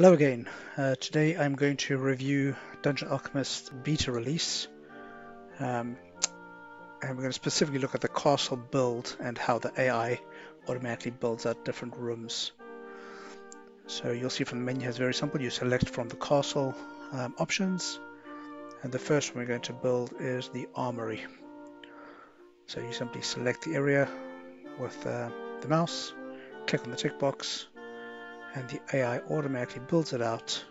Hello again. Today I'm going to review Dungeon Alchemist Beta release. And we're going to specifically look at the castle build and how the AI automatically builds out different rooms. So you'll see from the menu, it's very simple. You select from the castle options, and the first one we're going to build is the Armoury. So you simply select the area with the mouse, click on the tick box, and the AI automatically builds it out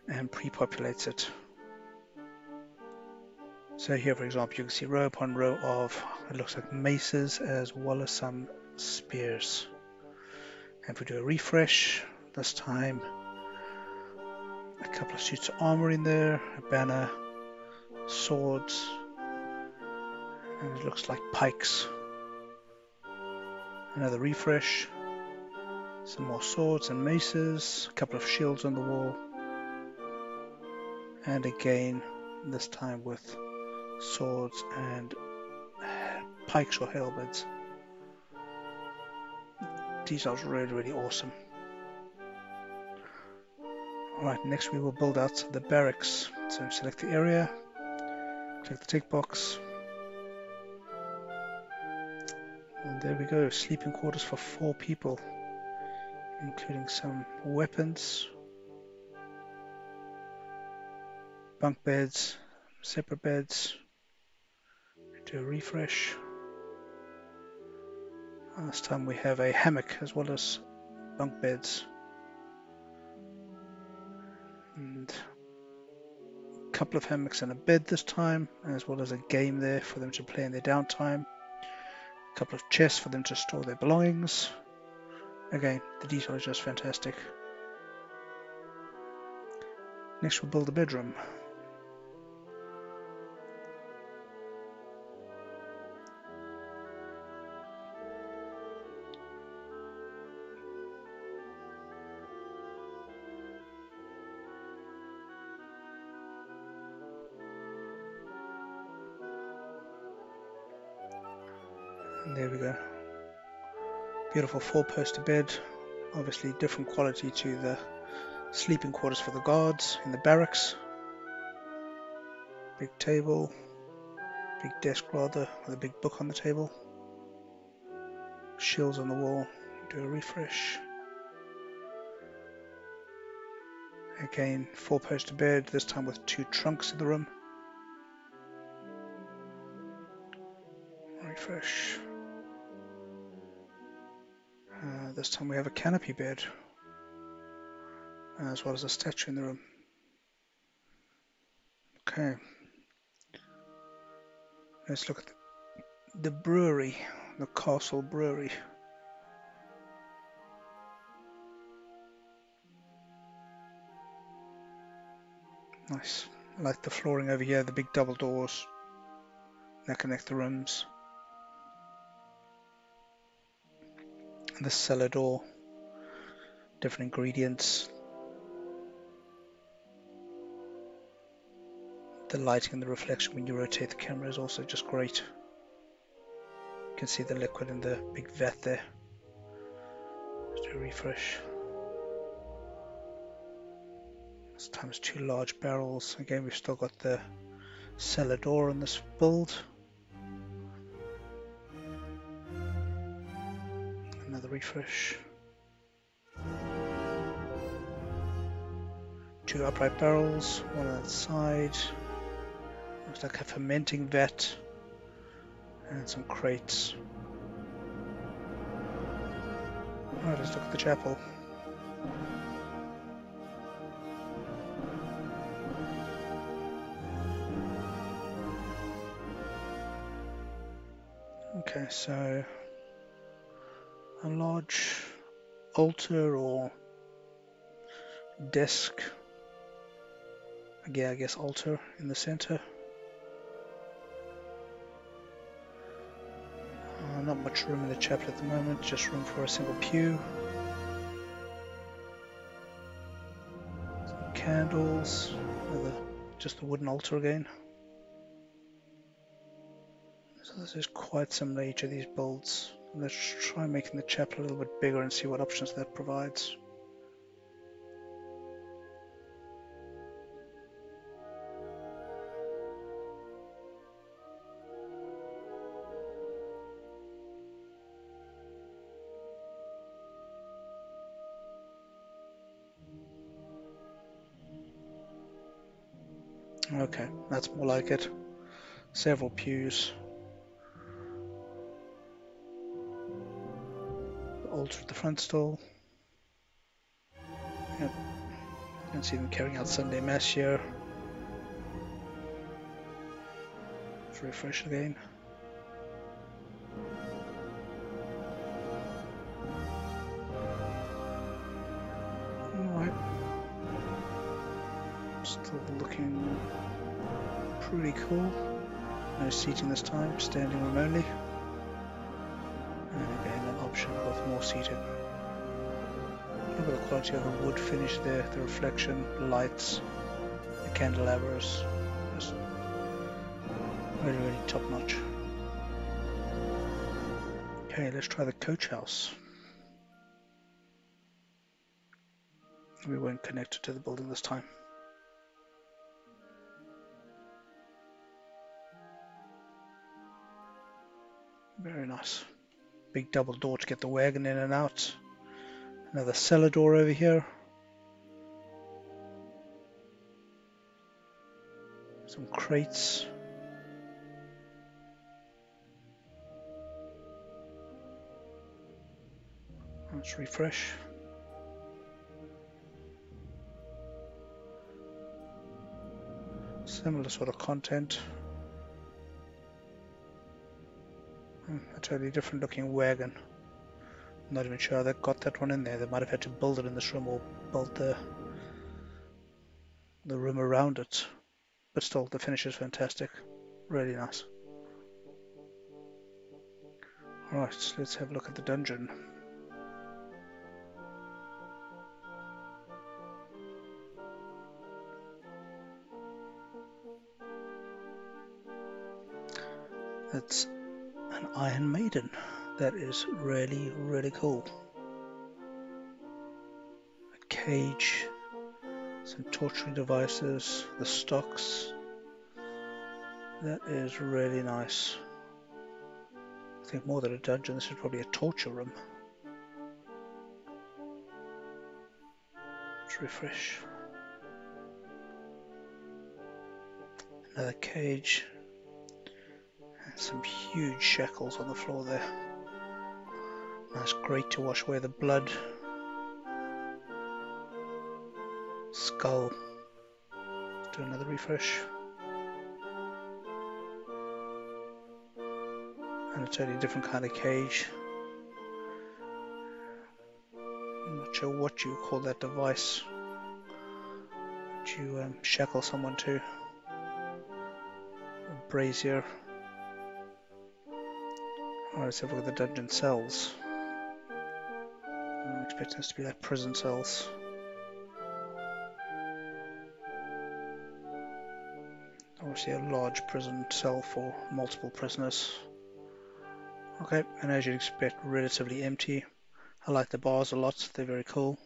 and pre-populates it. So here, for example, you can see row upon row of, it looks like maces as well as some spears. And if we do a refresh, this time a couple of suits of armor in there, a banner, swords, and it looks like pikes. Another refresh, some more swords and maces, a couple of shields on the wall, and again, this time with swords and pikes or halberds. Details really awesome. Alright, next we will build out the barracks. So select the area, click the tick box, and there we go, sleeping quarters for 4 people, including some weapons, bunk beds, separate beds. Do a refresh. And this time we have a hammock as well as bunk beds. And a couple of hammocks and a bed this time, as well as a game there for them to play in their downtime. A couple of chests for them to store their belongings. Again, the detail is just fantastic. Next we'll build a bedroom. And there we go. Beautiful 4-poster bed. Obviously different quality to the sleeping quarters for the guards in the barracks. Big table, big desk rather, with a big book on the table. Shields on the wall. Do a refresh. Again, 4-poster bed, this time with 2 trunks in the room. Refresh. This time we have a canopy bed, as well as a statue in the room. Okay. Let's look at the brewery, the castle brewery. Nice. I like the flooring over here, the big double doors that connect the rooms. And the cellar door, different ingredients. The lighting and the reflection when you rotate the camera is also just great. You can see the liquid in the big vat there. Let's do a refresh. This time it's 2 large barrels. Again, we've still got the cellar door in this build. Another refresh. 2 upright barrels, one on the side. Looks like a fermenting vat. And some crates. Alright, let's look at the chapel. Okay, so a large altar or desk, again I guess altar in the center. Not much room in the chapel at the moment, just room for a single pew. Some candles, just the wooden altar again. So this is quite similar to each of these builds. Let's try making the chapel a little bit bigger and see what options that provides. Okay, that's more like it. Several pews. The altar at the front stall. Yep. You can see them carrying out Sunday Mass here. Let's refresh again. Alright. Still looking pretty cool. No seating this time, standing room only. And again an option with more seating. Look at the quality of the wood finish there, the reflection, the lights, the candelabras. Just really, really top notch. Okay, let's try the coach house. We weren't connected to the building this time. Very nice. Big double door to get the wagon in and out. Another cellar door over here. Some crates. Let's refresh. Similar sort of content. A totally different looking wagon. Not even sure they got that one in there. They might have had to build it in this room or build the room around it. But still, the finish is fantastic. Really nice. Alright, let's have a look at the dungeon. It's an Iron Maiden. That is really, really cool. A cage, some torturing devices, the stocks. That is really nice. I think more than a dungeon, this is probably a torture room. Let's refresh. Another cage. And some huge shackles on the floor there. Nice grate to wash away the blood. Skull. Do another refresh. And a totally different kind of cage. I'm not sure what you call that device that you shackle someone to. A brazier. Alright, let's have a look at the dungeon cells. I'm expecting this to be like prison cells. Obviously a large prison cell for multiple prisoners. Okay, and as you'd expect, relatively empty. I like the bars a lot, they're very cool.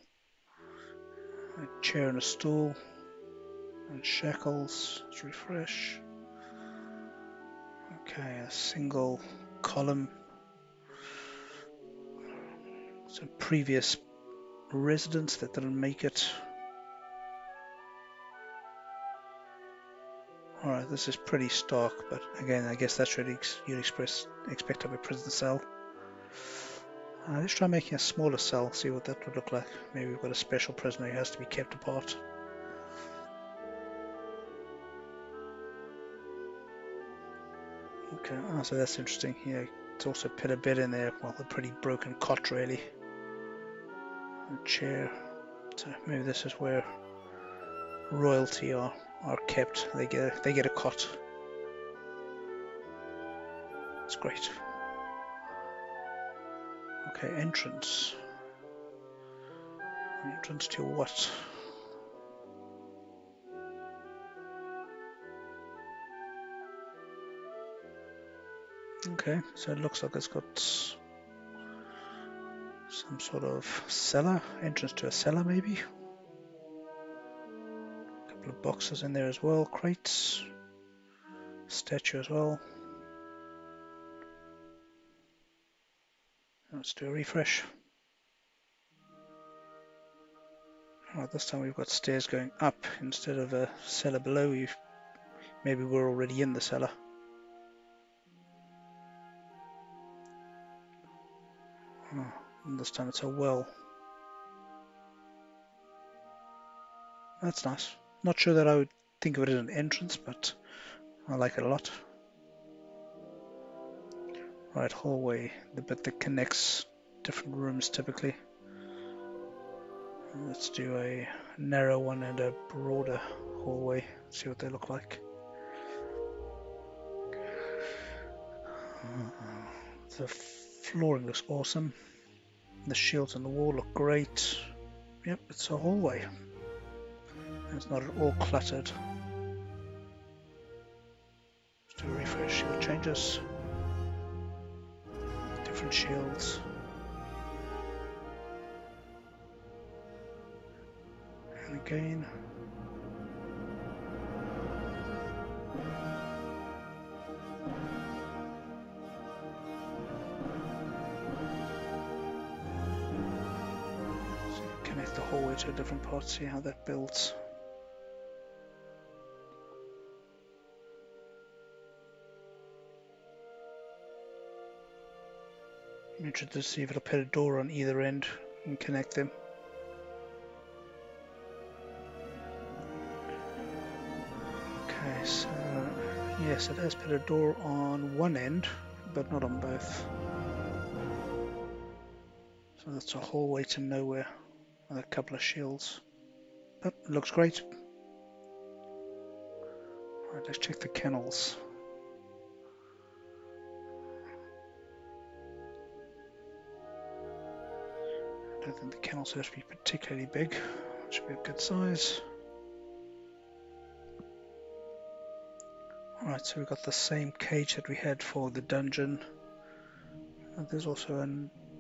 A chair and a stool. And shackles. Let's refresh. Okay, a single column. Some previous residents that didn't make it. Alright, this is pretty stark, but again, I guess that's really you'd expect of a prison cell. Let's try making a smaller cell, see what that would look like. Maybe we've got a special prisoner who has to be kept apart. Okay, so that's interesting. Here, it's also put a bed in there. Well, a pretty broken cot, really. A chair. So maybe this is where royalty are kept. They get a cot. It's great. Okay, entrance. Entrance to what? Okay, so it looks like it's got some sort of cellar, entrance to a cellar maybe. A couple of boxes in there as well, crates, statue as well. Let's do a refresh. Alright, this time we've got stairs going up instead of a cellar below. We've Maybe we're already in the cellar. Oh, and this time it's a well. That's nice. Not sure that I would think of it as an entrance, but I like it a lot. Right, hallway, the bit that connects different rooms typically. Let's do a narrow one and a broader hallway, see what they look like. The flooring looks awesome. The shields on the wall look great. Yep, it's a hallway. It's not at all cluttered. Let's do a refresh, see what changes. Different shields. And again. So connect the hallway to a different part, see how that builds. I'm interested to see if it'll put a door on either end and connect them. Okay, so yes, it has put a door on one end, but not on both. So that's a hallway to nowhere with a couple of shields. But it looks great. Right, let's check the kennels. I don't think the kennels have to be particularly big. It should be a good size. Alright, so we've got the same cage that we had for the dungeon. And there's also a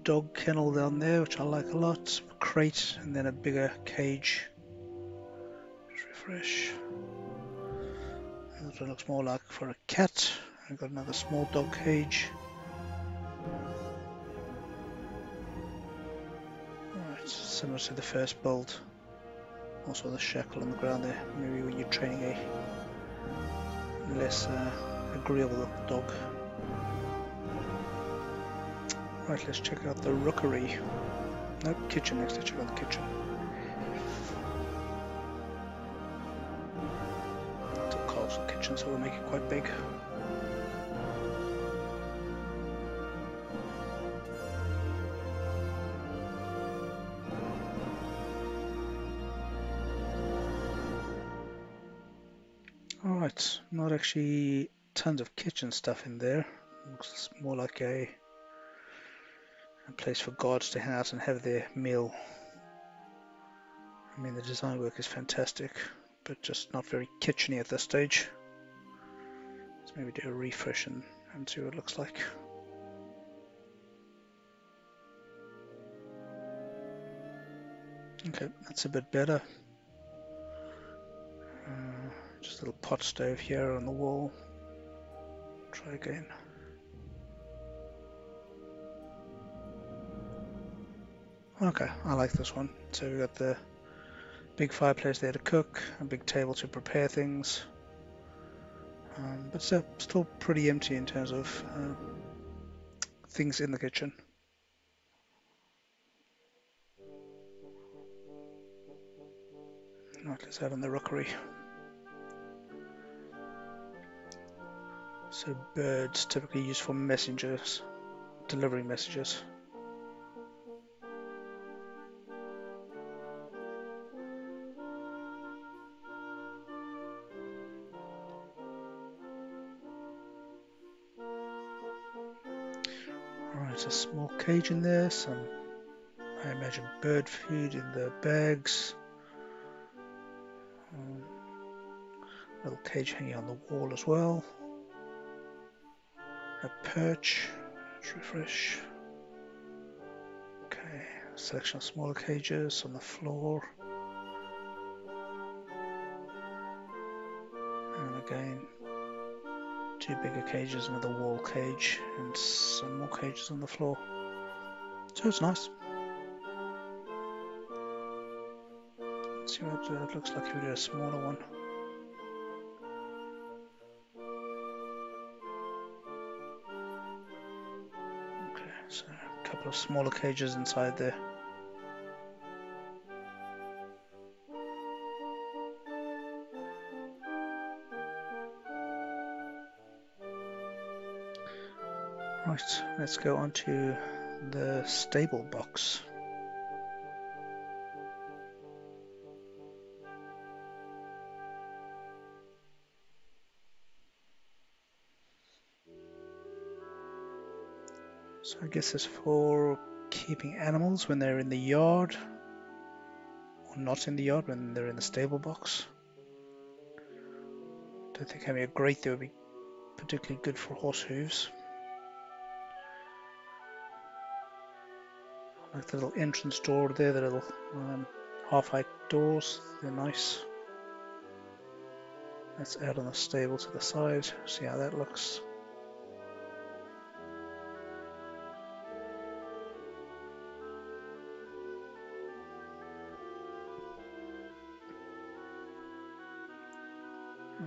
dog kennel down there, which I like a lot. A crate, and then a bigger cage. Just refresh. That one looks more like for a cat. I've got another small dog cage. Alright, similar to the first build. Also the shackle on the ground there. Maybe when you're training a less agreeable dog. Right, let's check out the Rookery. Nope, kitchen next. Let's check out the kitchen. It's a castle kitchen, so we'll make it quite big. Alright, not actually tons of kitchen stuff in there. Looks more like a place for guards to hang out and have their meal. I mean, the design work is fantastic, but just not very kitcheny at this stage. Let's maybe do a refresh and see what it looks like. Okay, that's a bit better. Just a little pot stove here on the wall. Try again. Okay, I like this one. So we've got the big fireplace there to cook, a big table to prepare things, but still pretty empty in terms of things in the kitchen. Right, let's add on the rockery. So birds typically used for messengers, delivering messages. Alright, a small cage in there, some, I imagine, bird food in the bags. Little cage hanging on the wall as well. A perch. Let's refresh. Okay, a selection of smaller cages on the floor. And again, two bigger cages, another wall cage, and some more cages on the floor. So it's nice. Let's see what it looks like if we do a smaller one. couple of smaller cages inside there. Right, let's go on to the stable box. So I guess it's for keeping animals when they're in the yard, or not in the yard when they're in the stable box. Don't think having a grate there would be particularly good for horse hooves. I like the little entrance door there, the little half-height doors, they're nice. Let's add on the stable to the side, see how that looks.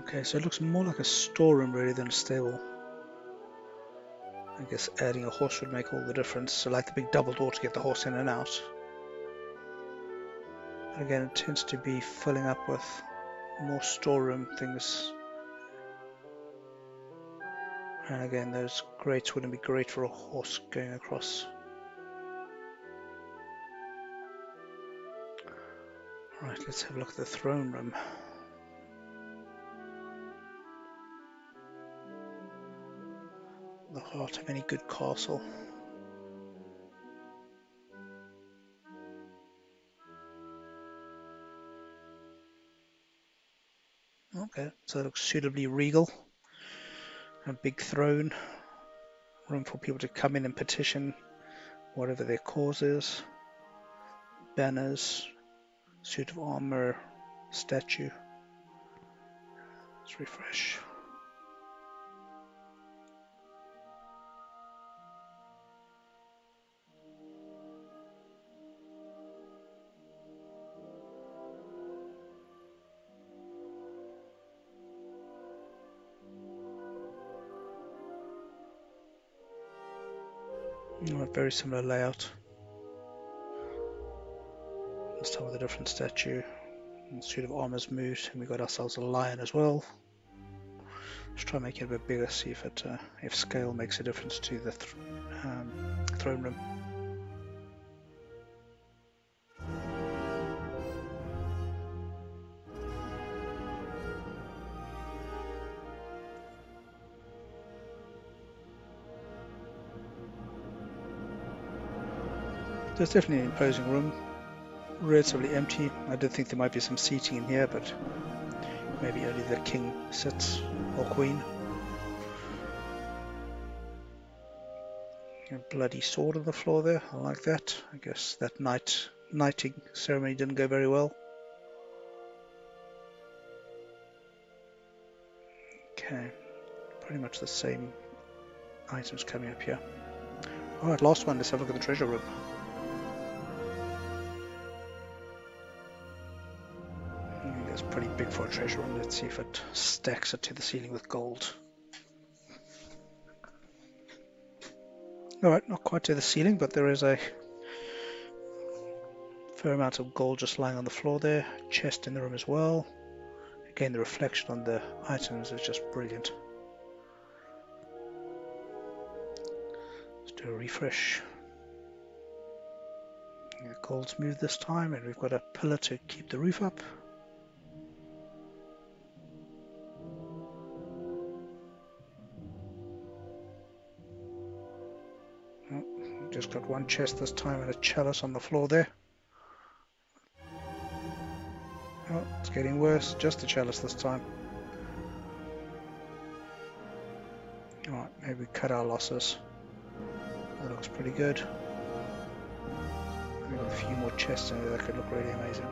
Okay, so it looks more like a storeroom really than a stable. I guess adding a horse would make all the difference. So like the big double door to get the horse in and out. But again, it tends to be filling up with more storeroom things. And again, those grates wouldn't be great for a horse going across. Right, let's have a look at the throne room. The heart of any good castle. Okay, so it looks suitably regal. A big throne, room for people to come in and petition whatever their cause is. Banners, suit of armor, statue. Let's refresh. A very similar layout. Let's start with a different statue. And suit of armor's moved, and we got ourselves a lion as well. Let's try and make it a bit bigger, see if scale makes a difference to the throne room. It's definitely an imposing room, relatively empty. I did think there might be some seating in here, but maybe only the king sits, or queen. A bloody sword on the floor there, I like that. I guess that knighting ceremony didn't go very well. Okay, pretty much the same items coming up here. Alright, last one, let's have a look at the treasure room. It's pretty big for a treasure room. Let's see if it stacks it to the ceiling with gold. Alright, not quite to the ceiling, but there is a fair amount of gold just lying on the floor there. Chest in the room as well. Again, the reflection on the items is just brilliant. Let's do a refresh. The gold's moved this time, and we've got a pillar to keep the roof up. Just got one chest this time and a chalice on the floor there. Oh, it's getting worse. Just a chalice this time. Alright, maybe cut our losses. That looks pretty good. We've got a few more chests in there that could look really amazing.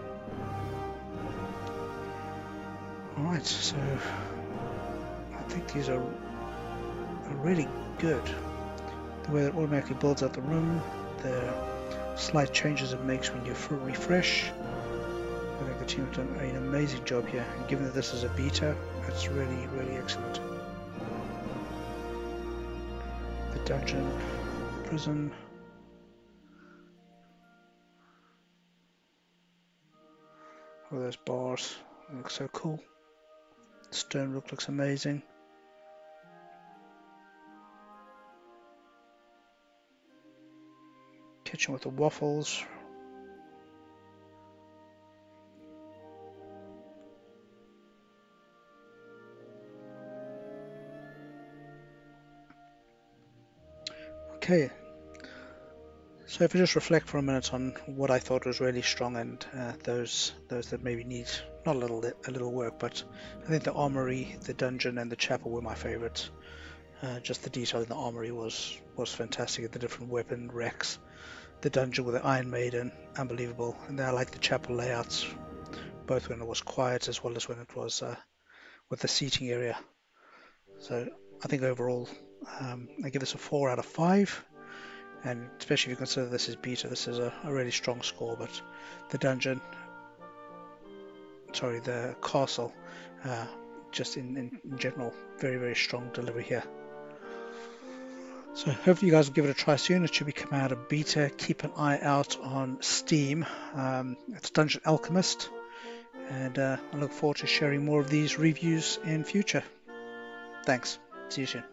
Alright, so I think these are really good. The way it automatically builds out the room, the slight changes it makes when you refresh. I think the team have done an amazing job here, and given that this is a beta, that's really, really excellent. The dungeon, prison, All those bars look so cool. Stonework looks amazing. Kitchen with the waffles. Okay, so if I just reflect for a minute on what I thought was really strong and those that maybe need not a little work, but I think the armory, the dungeon, and the chapel were my favorites. Just the detail in the armory was fantastic. The different weapon racks, the dungeon with the Iron Maiden, unbelievable. And then I like the chapel layouts, both when it was quiet as well as when it was with the seating area. So I think overall, I give this a 4 out of 5. And especially if you consider this is beta, this is a really strong score. But the dungeon, sorry, the castle, just in general, very strong delivery here. So hopefully you guys will give it a try soon. It should be coming out of beta. Keep an eye out on Steam. It's Dungeon Alchemist, and I look forward to sharing more of these reviews in future. Thanks. See you soon.